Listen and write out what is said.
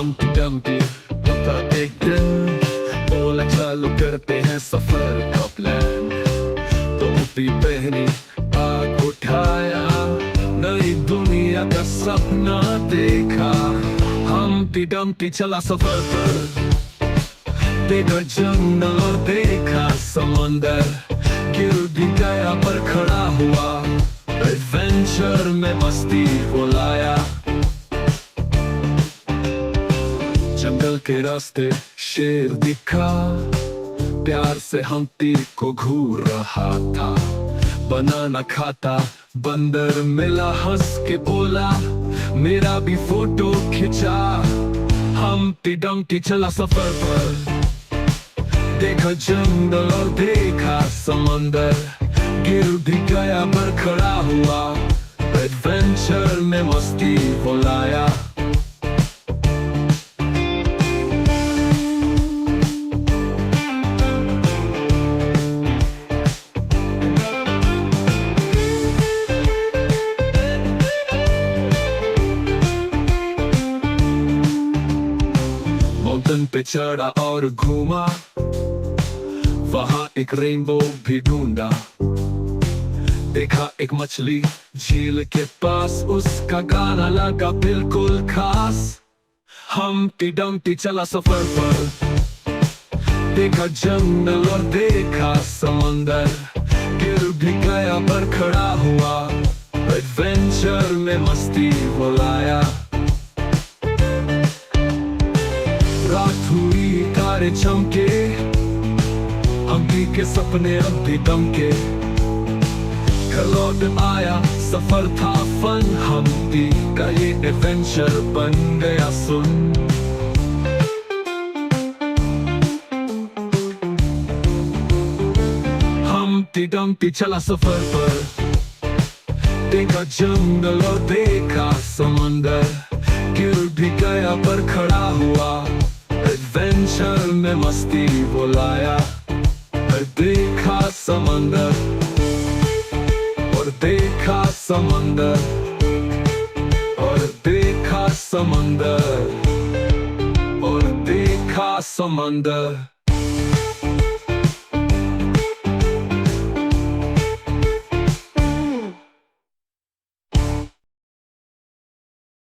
Humpty Dumpty होता एक दिन, बोला चलो करते हैं सफर का प्लान। टोपी पहनी, आग उठाया, नई दुनिया का सपना देखा। हम्टी डम्टी चला सफर पर, देखा जंगल और देखा समंदर, गिर भी गया पर खड़ा हुआ, एडवेंचर में मस्ती बुलाया। जंगल के रास्ते शेर दिखा, प्यार से हम्टी को घूर रहा था। बनाना खाता बंदर मिला, हंस के बोला मेरा भी फोटो खिंचा। हम्टी डम्टी चला सफर पर, देखा जंगल और देखा समंदर, गिर भी गया पर खड़ा हुआ, एडवेंचर में मस्ती बुलाया। माउंटेन पे चढ़ा और घूमा, वहाँ एक रेनबो भी ढूंढा। देखा एक मछली झील के पास, उसका गाना लगा बिल्कुल खास। हम्टी डम्टी चला सफर पर, देखा जंगल और देखा समंदर, गिर भी गया पर खड़ा हुआ, एडवेंचर में मस्ती बुलाया। रात हुई तारे चमके, हम्टी के सपने अब भी दमके। घर लौट आया, सफर था फन, हम्टी का ये एडवेंचर बन गया सुन। हम्टी डम्टी चला सफर पर, देखा जंगल और देखा समंदर, गिर भी गया पर खड़ा हुआ, एडवेंचर में मस्ती बुलाया। देखा समंदर और देखा समंदर और देखा समंदर और देखा समंदर।